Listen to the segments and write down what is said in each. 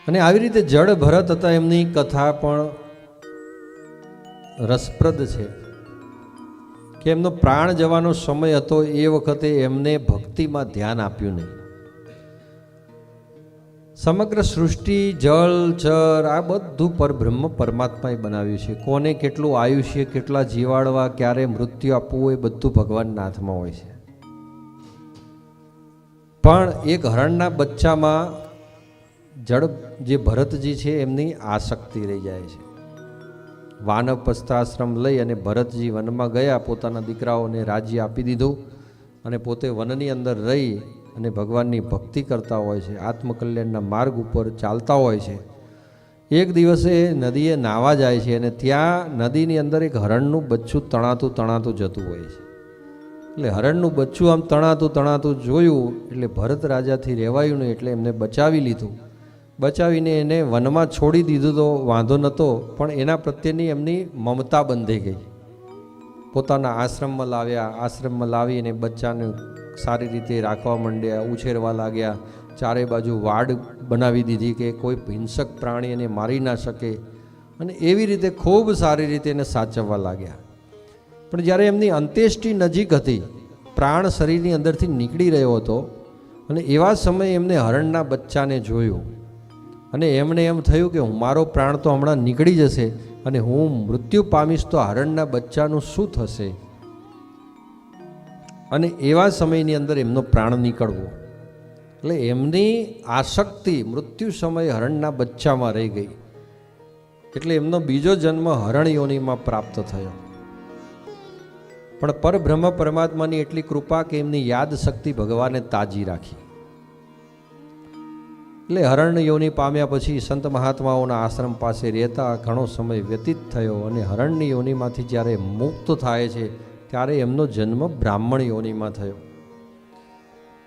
અને આવી રીતે જળ ભરત હતા, એમની કથા પણ રસપ્રદ છે કે એમનો પ્રાણ જવાનો સમય હતો એ વખતે એમને ભક્તિમાં ધ્યાન આપ્યું નહીં. સમગ્ર સૃષ્ટિ જળ ચર આ બધું પરબ્રહ્મ પરમાત્માએ બનાવ્યું છે. કોને કેટલું આયુષ્ય, કેટલા જીવાડવા, ક્યારે મૃત્યુ આપવું, એ બધું ભગવાનના હાથમાં હોય છે. પણ એક હરણના બચ્ચામાં જળ જે ભરતજી છે એમની આસક્તિ રહી જાય છે. વાનપ્રસ્થાશ્રમ લઈ અને ભરતજી વનમાં ગયા, પોતાના દીકરાઓને રાજ્ય આપી દીધું અને પોતે વનની અંદર રહી અને ભગવાનની ભક્તિ કરતા હોય છે, આત્મકલ્યાણના માર્ગ ઉપર ચાલતા હોય છે. એક દિવસે નદીએ નાહવા જાય છે અને ત્યાં નદીની અંદર એક હરણનું બચ્ચું તણાતું જતું હોય છે. એટલે હરણનું બચ્ચું આમ તણાતું જોયું એટલે ભરત રાજાથી રહેવાયું નહીં, એટલે એમને બચાવી લીધું. બચાવીને એને વનમાં છોડી દીધું તો વાંધો નહોતો, પણ એના પ્રત્યેની એમની મમતા બંધાઈ ગઈ. પોતાના આશ્રમમાં લાવ્યા, આશ્રમમાં લાવીને બચ્ચાને સારી રીતે રાખવા માંડ્યા, ઉછેરવા લાગ્યા. ચારે બાજુ વાડ બનાવી દીધી કે કોઈ હિંસક પ્રાણી એને મારી ના શકે, અને એવી રીતે ખૂબ સારી રીતે એને સાચવવા લાગ્યા. પણ જ્યારે એમની અંત્યેષ્ટિ નજીક હતી, પ્રાણ શરીરની અંદરથી નીકળી રહ્યો હતો, અને એવા સમયે એમને હરણના બચ્ચાને જોયું અને એમને એમ થયું કે મારો પ્રાણ તો હમણાં નીકળી જશે અને હું મૃત્યુ પામીશ તો હરણના બચ્ચાનું શું થશે. અને એવા સમયની અંદર એમનો પ્રાણ નીકળવો, એટલે એમની આસક્તિ મૃત્યુ સમયે હરણના બચ્ચામાં રહી ગઈ. એટલે એમનો બીજો જન્મ હરણ યોનિમાં પ્રાપ્ત થયો. પણ પરબ્રહ્મ પરમાત્માની એટલી કૃપા કે એમની યાદ શક્તિ ભગવાને તાજી રાખી. એટલે હરણ યોની પામ્યા પછી સંત મહાત્માઓના આશ્રમ પાસે રહેતા ઘણો સમય વ્યતીત થયો અને હરણની યોનિમાંથી જ્યારે મુક્ત થાય છે ત્યારે એમનો જન્મ બ્રાહ્મણ યોનિમાં થયો.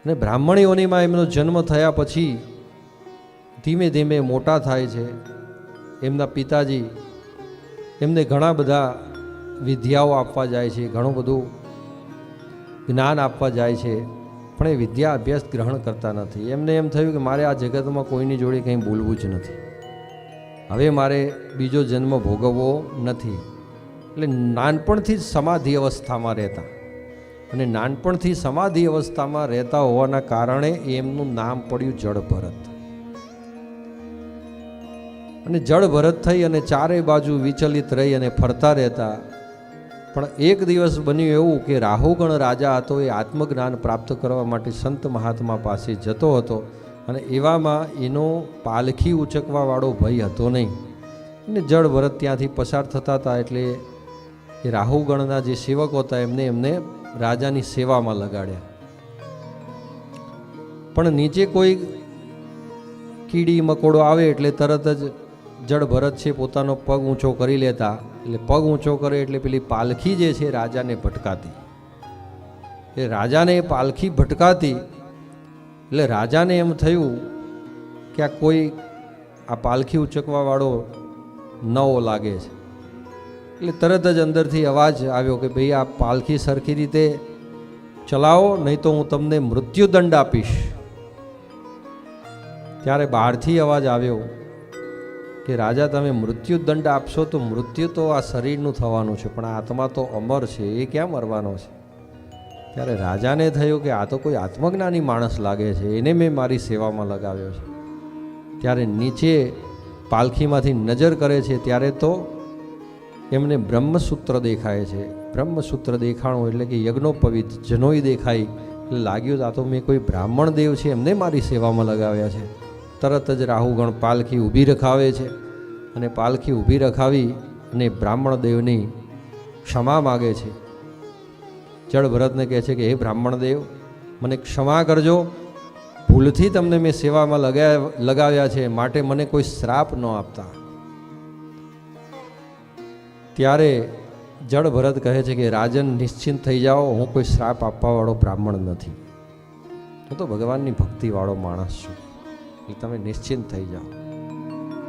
અને બ્રાહ્મણ યોનિમાં એમનો જન્મ થયા પછી ધીમે ધીમે મોટા થાય છે. એમના પિતાજી એમને ઘણા બધા વિદ્યાઓ આપવા જાય છે, ઘણું બધું જ્ઞાન આપવા જાય છે, પણ એ વિદ્યા અભ્યાસ ગ્રહણ કરતા નથી. એમને એમ થયું કે મારે આ જગતમાં કોઈની જોડે કંઈ બોલવું જ નથી, હવે મારે બીજો જન્મ ભોગવવો નથી. એટલે નાનપણથી જ સમાધિ અવસ્થામાં રહેતા, અને નાનપણથી સમાધિ અવસ્થામાં રહેતા હોવાના કારણે એમનું નામ પડ્યું જળભરત. અને જળભરત થઈ અને ચારે બાજુ વિચલિત રહી અને ફરતા રહેતા. પણ એક દિવસ બન્યું એવું કે રાહુગણ રાજા હતો, એ આત્મજ્ઞાન પ્રાપ્ત કરવા માટે સંત મહાત્મા પાસે જતો હતો, અને એવામાં એનો પાલખી ઉચકવાવાળો ભય હતો નહીં. અને જળભરત ત્યાંથી પસાર થતા હતા, એટલે એ રાહુગણના જે સેવકો હતા એમને રાજાની સેવામાં લગાડ્યા. પણ નીચે કોઈ કીડી મકોડો આવે એટલે તરત જ જળભરત છે પોતાનો પગ ઊંચો કરી લેતા. એટલે પગ ઊંચો કરે એટલે પેલી પાલખી જે છે રાજાને ભટકાતી. એ રાજાને એ પાલખી ભટકાતી એટલે રાજાને એમ થયું કે આ કોઈ આ પાલખી ઉચકવાવાળો નવો લાગે છે. એટલે તરત જ અંદરથી અવાજ આવ્યો કે ભાઈ આ પાલખી સરખી રીતે ચલાવો, નહીં તો હું તમને મૃત્યુદંડ આપીશ. ત્યારે બહારથી અવાજ આવ્યો કે રાજા તમે મૃત્યુદંડ આપશો તો મૃત્યુ તો આ શરીરનું થવાનું છે, પણ આત્મા તો અમર છે, એ ક્યાં મરવાનો છે. ત્યારે રાજાને થયું કે આ તો કોઈ આત્મજ્ઞાની માણસ લાગે છે, એને મેં મારી સેવામાં લગાવ્યો છે. ત્યારે નીચે પાલખીમાંથી નજર કરે છે ત્યારે તો એમને બ્રહ્મસૂત્ર દેખાય છે. બ્રહ્મસૂત્ર દેખાણું એટલે કે યજ્ઞોપવિત જનોઈ દેખાઈ. એટલે લાગ્યું આ તો મેં કોઈ બ્રાહ્મણ દેવ છે એમને મારી સેવામાં લગાવ્યા છે. તરત જ રાહુગણ પાલખી ઊભી રખાવે છે, અને પાલખી ઊભી રખાવી અને બ્રાહ્મણ દેવની ક્ષમા માગે છે. જળભરતને કહે છે કે હે બ્રાહ્મણ દેવ, મને ક્ષમા કરજો, ભૂલથી તમને મેં સેવામાં લગાવ્યા છે, માટે મને કોઈ શ્રાપ ન આપતા. ત્યારે જળભરત કહે છે કે રાજન નિશ્ચિંત થઈ જાઓ, હું કોઈ શ્રાપ આપવાવાળો બ્રાહ્મણ નથી, હું તો ભગવાનની ભક્તિવાળો માણસ છું, એટલે તમે નિશ્ચિંત થઈ જાઓ.